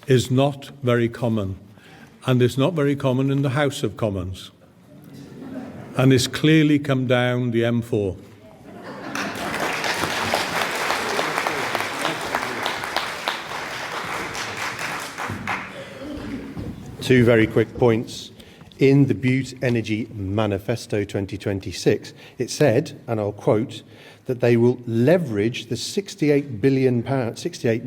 is not very common, and it's not very common in the House of Commons, and it's clearly come down the M4. Two very quick points. In the Butte Energy Manifesto 2026, it said, and I'll quote, that they will leverage the £68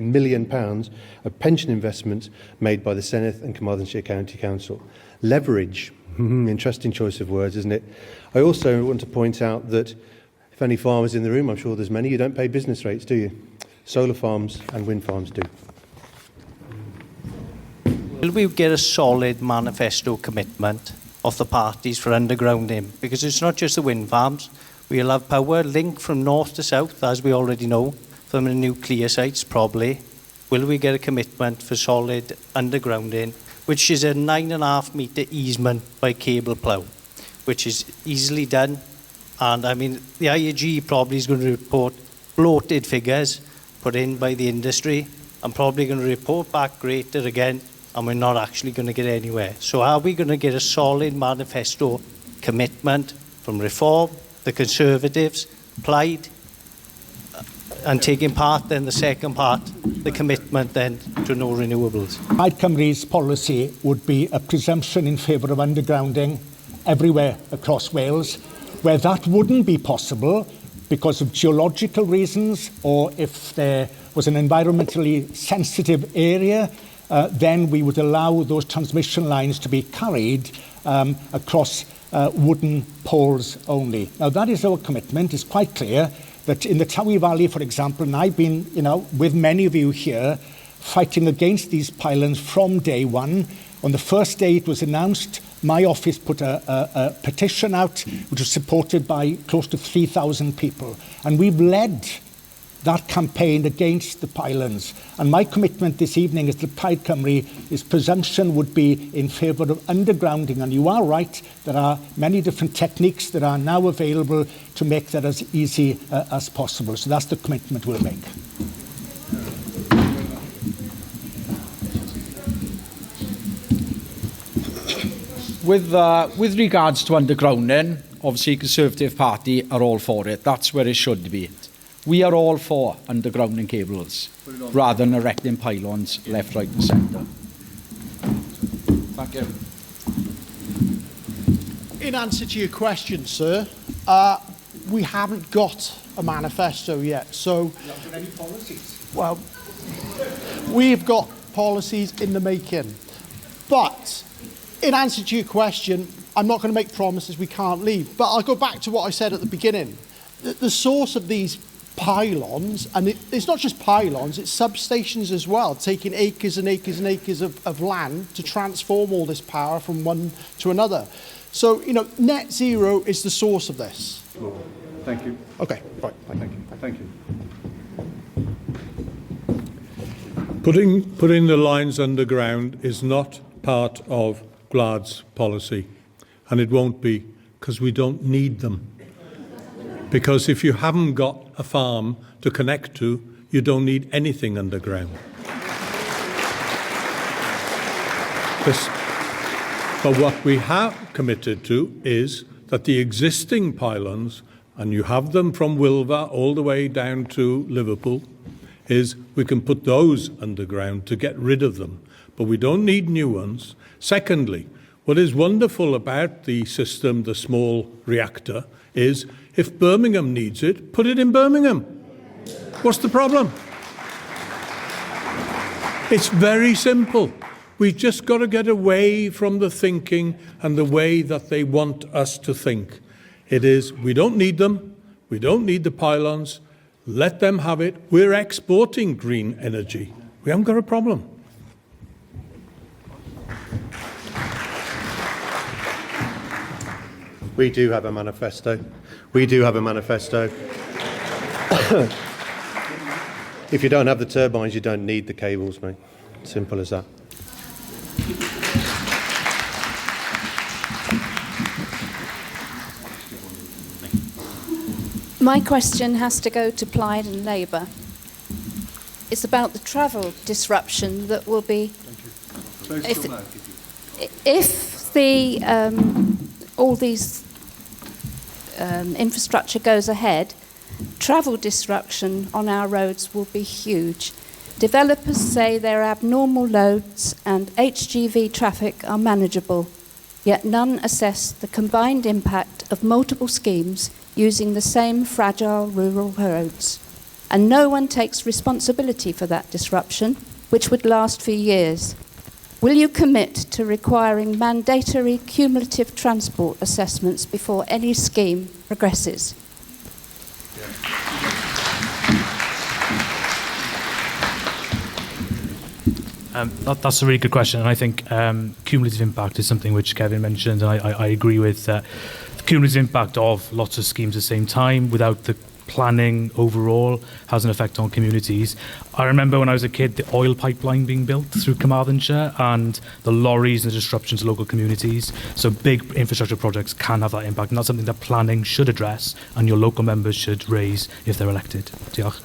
million of pension investment made by the Senedd and Carmarthenshire County Council. Leverage. Interesting choice of words, isn't it? I also want to point out that if any farmers in the room, I'm sure there's many, you don't pay business rates, do you? Solar farms and wind farms do. Will we get a solid manifesto commitment of the parties for undergrounding? Because it's not just the wind farms. We'll have power linked from north to south, as we already know, from the nuclear sites, probably. Will we get a commitment for solid undergrounding, which is a 9.5 metre easement by cable plough, which is easily done? And I mean, the IAG probably is going to report bloated figures put in by the industry, and probably going to report back greater again, and we're not actually going to get anywhere. So are we going to get a solid manifesto commitment from Reform, the Conservatives, Plaid, and taking part then the second part, the commitment then to no renewables? Plaid Cymru's policy would be a presumption in favour of undergrounding everywhere across Wales, where that wouldn't be possible because of geological reasons, or if there was an environmentally sensitive area, then we would allow those transmission lines to be carried across wooden poles only. Now, that is our commitment. It's quite clear that in the Towy Valley, for example, and I've been, with many of you here, fighting against these pylons from day one. On the first day it was announced, my office put a petition out, which was supported by close to 3,000 people. And we've led that campaign against the pylons. And my commitment this evening is that Plaid Cymru, his presumption would be in favour of undergrounding. And you are right, there are many different techniques that are now available to make that as easy as possible. So that's the commitment we'll make. With regards to undergrounding, obviously Conservative Party are all for it. That's where it should be. We are all for undergrounding cables rather than erecting pylons left, right and centre. Thank you. In answer to your question, sir, we haven't got a manifesto yet. So, any policies? Well, we've got policies in the making. But in answer to your question, I'm not going to make promises we can't leave. But I'll go back to what I said at the beginning. The source of these pylons, and it's not just pylons, it's substations as well, taking acres and acres and acres of land to transform all this power from one to another. So, net zero is the source of this. Thank you. Okay, right. Thank you. Thank you. Putting the lines underground is not part of Gwlad's policy, and it won't be, because we don't need them. Because if you haven't got a farm to connect to, you don't need anything underground. But what we have committed to is that the existing pylons, and you have them from Wilva all the way down to Liverpool, is we can put those underground to get rid of them. but we don't need new ones. Secondly, what is wonderful about the system, the small reactor, is if Birmingham needs it, put it in Birmingham. What's the problem? It's very simple. We've just got to get away from the thinking and the way that they want us to think. It is, we don't need them, we don't need the pylons, let them have it. We're exporting green energy. We haven't got a problem. We do have a manifesto. We do have a manifesto. If you don't have the turbines, you don't need the cables, mate. Simple as that. My question has to go to Plaid and Labour. It's about the travel disruption that will be if the all these infrastructure goes ahead. Travel disruption on our roads will be huge. Developers say their abnormal loads and HGV traffic are manageable, yet none assess the combined impact of multiple schemes using the same fragile rural roads. And no one takes responsibility for that disruption, which would last for years. Will you commit to requiring mandatory cumulative transport assessments before any scheme progresses? That's a really good question, and I think cumulative impact is something which Kevin mentioned, and I agree with the cumulative impact of lots of schemes at the same time without the planning overall has an effect on communities. I remember when I was a kid, the oil pipeline being built through Carmarthenshire and the lorries and the disruption to local communities. So big infrastructure projects can have that impact, and that's something that planning should address and your local members should raise if they're elected. Diolch.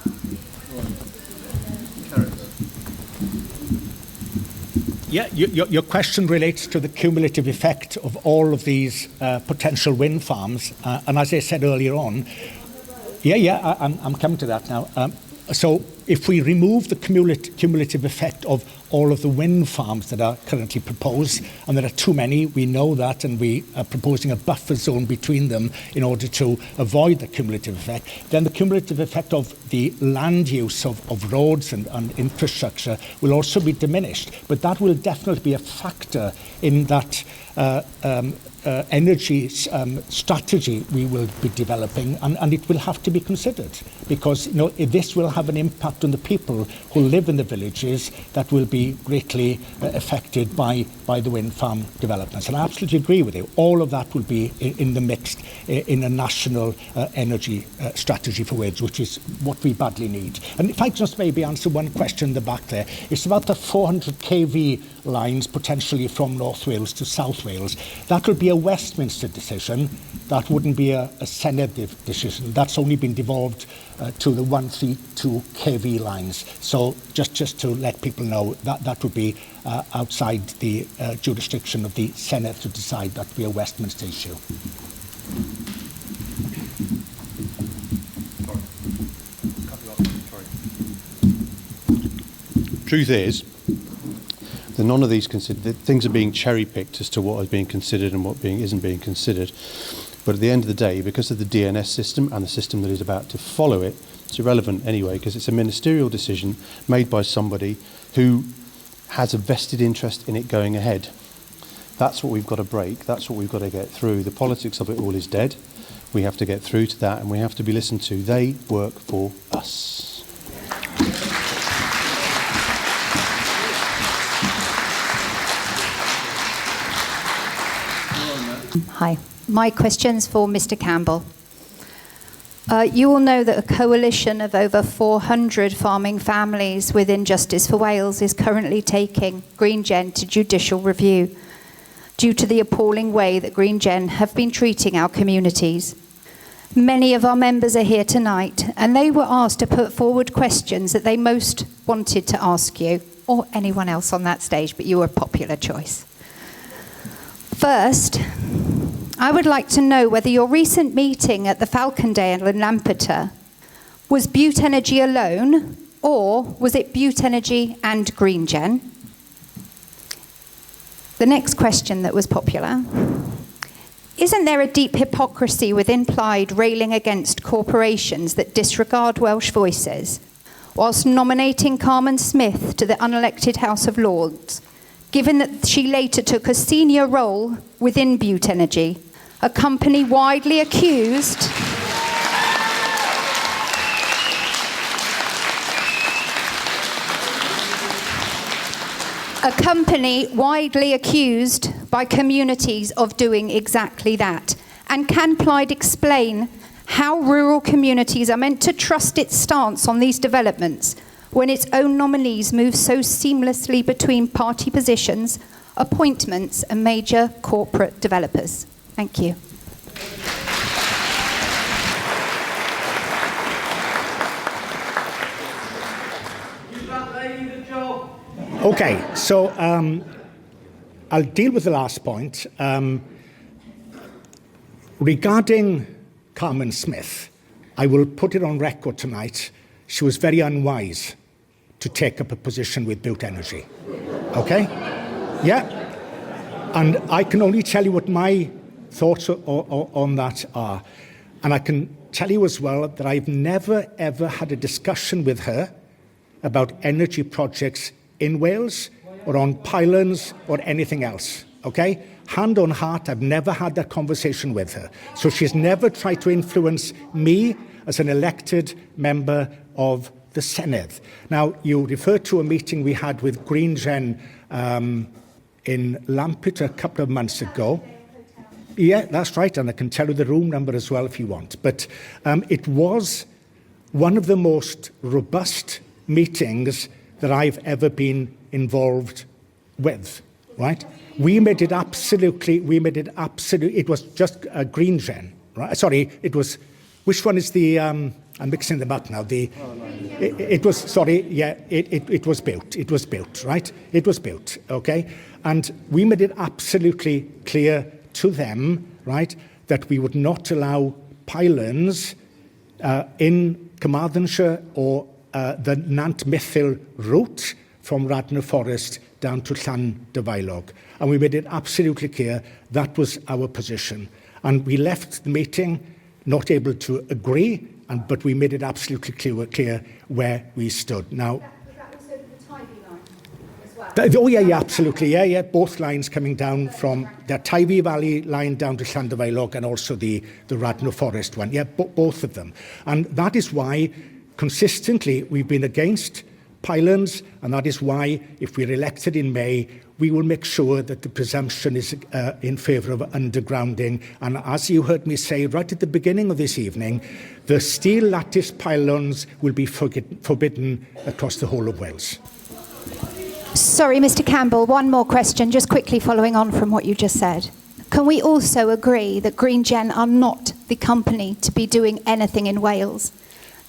Yeah, your question relates to the cumulative effect of all of these potential wind farms. And as I said earlier on, I'm coming to that now. So if we remove the cumulative effect of all of the wind farms that are currently proposed, and there are too many, we know that, and we are proposing a buffer zone between them in order to avoid the cumulative effect, then the cumulative effect of the land use of roads and infrastructure will also be diminished. But that will definitely be a factor in that energy strategy we will be developing, and it will have to be considered, because this will have an impact on the people who live in the villages that will be greatly affected by the wind farm developments. And I absolutely agree with you. All of that will be in the mix in a national energy strategy for Wales, which is what we badly need. And if I just maybe answer one question in the back there, it's about the 400 kV lines potentially from North Wales to South Wales. That will be a Westminster decision. That wouldn't be a Senedd decision. That's only been devolved to the 132 kV lines. So just to let people know, that would be outside the jurisdiction of the Senedd to decide. That would be a Westminster issue. Truth is that none of these things are being cherry-picked as to what is being considered and what isn't being considered. But at the end of the day, because of the DNS system and the system that is about to follow it, it's irrelevant anyway, because it's a ministerial decision made by somebody who has a vested interest in it going ahead. That's what we've got to break. That's what we've got to get through. The politics of it all is dead. We have to get through to that, and we have to be listened to. They work for us. Hi. My question's for Mr. Campbell. You all know that a coalition of over 400 farming families within Justice for Wales is currently taking Green Gen to judicial review due to the appalling way that Green Gen have been treating our communities. Many of our members are here tonight, and they were asked to put forward questions that they most wanted to ask you, or anyone else on that stage, but you were a popular choice. First, I would like to know whether your recent meeting at the Falcondale in Lampeter was Bute Energy alone, or was it Bute Energy and Green Gen? The next question that was popular. Isn't there a deep hypocrisy within Plaid railing against corporations that disregard Welsh voices, whilst nominating Carmen Smith to the unelected House of Lords, given that she later took a senior role within Bute Energy, a company widely accused by communities of doing exactly that? And can Plaid explain how rural communities are meant to trust its stance on these developments when its own nominees move so seamlessly between party positions, appointments and major corporate developers? Thank you. Okay, so I'll deal with the last point. Regarding Carmen Smith, I will put it on record tonight, she was very unwise to take up a position with Bute Energy. Okay? Yeah. And I can only tell you what my thoughts on that are. And I can tell you as well that I've never, ever had a discussion with her about energy projects in Wales or on pylons or anything else, okay? Hand on heart, I've never had that conversation with her. So she's never tried to influence me as an elected member of the Senedd. Now, you refer to a meeting we had with Green Gen in Lampeter a couple of months ago. Yeah, that's right, and I can tell you the room number as well if you want. But it was one of the most robust meetings that I've ever been involved with, right? We made it absolutely, it was just a Green Gen, right? Sorry, it was, which one is the, I'm mixing them up now, it was built, right? It was built, okay? And we made it absolutely clear to them, right, that we would not allow pylons in Carmarthenshire or the Nant Mythyl route from Radnor Forest down to Llandovery. And we made it absolutely clear that was our position. And we left the meeting not able to agree, but we made it absolutely clear where we stood. Now, oh yeah, absolutely, yeah. Both lines coming down from the Tywy Valley line down to Llandovery and also the Radnor Forest one. Yeah, both of them. And that is why consistently we've been against pylons, and that is why, if we're elected in May, we will make sure that the presumption is in favour of undergrounding. And as you heard me say right at the beginning of this evening, the steel lattice pylons will be forbidden across the whole of Wales. Sorry, Mr. Campbell, one more question, just quickly following on from what you just said. Can we also agree that Green Gen are not the company to be doing anything in Wales?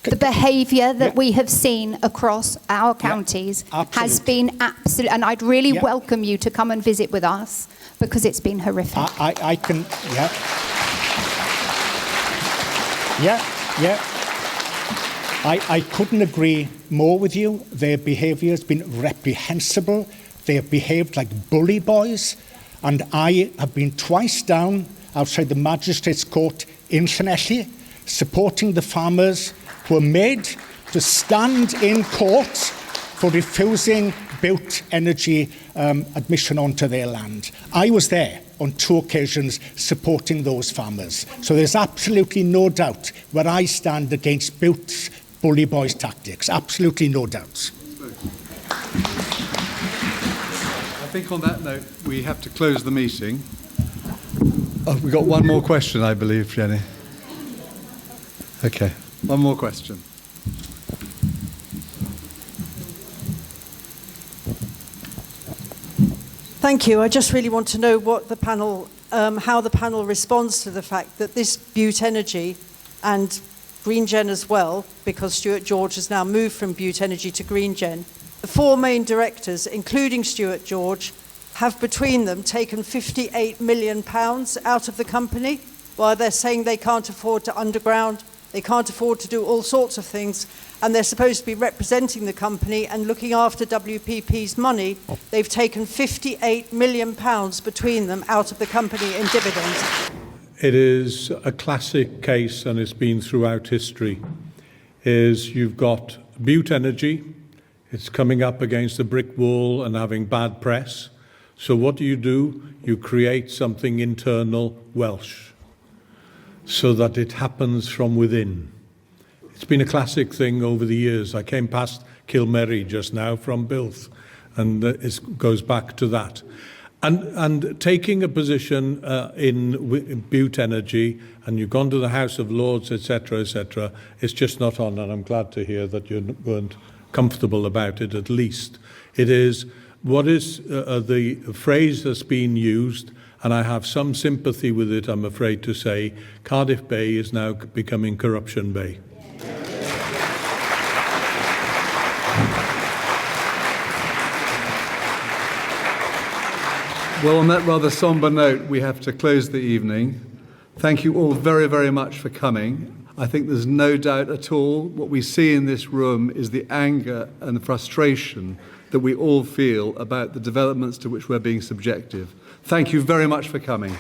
The behaviour that we have seen across our counties has been absolute, and I'd really welcome you to come and visit with us because it's been horrific. I can, I couldn't agree more with you. Their behaviour has been reprehensible. They have behaved like bully boys, and I have been twice down outside the Magistrates' Court in Llanelli supporting the farmers who were made to stand in court for refusing Bute Energy admission onto their land. I was there on 2 occasions supporting those farmers. So there's absolutely no doubt where I stand against Bute's bully boys tactics. Absolutely no doubts. I think on that note, we have to close the meeting. Oh, we've got one more question, I believe, Jenny. Okay, one more question. Thank you. I just really want to know what the panel, how the panel responds to the fact that this Bute Energy and Green Gen as well, because Stuart George has now moved from Bute Energy to Green Gen, the 4 main directors, including Stuart George, have between them taken £58 million out of the company, while they're saying they can't afford to underground They can't afford to do all sorts of things, and they're supposed to be representing the company and looking after WPP's money. They've taken £58 million between them out of the company in dividends. It is a classic case, and it's been throughout history, is you've got Butte Energy, it's coming up against a brick wall and having bad press. So what do? You create something internal Welsh, so that it happens from within. It's been a classic thing over the years. I came past Kilmerry just now from Bilth, and it goes back to that. And taking a position in Butte Energy, and you've gone to the House of Lords, etc., it's just not on, and I'm glad to hear that you weren't comfortable about it, at least. It is, what is the phrase that's been used, and I have some sympathy with it, I'm afraid to say, Cardiff Bay is now becoming Corruption Bay. Well, on that rather sombre note, we have to close the evening. Thank you all very, very much for coming. I think there's no doubt at all what we see in this room is the anger and the frustration that we all feel about the developments to which we're being subjective. Thank you very much for coming.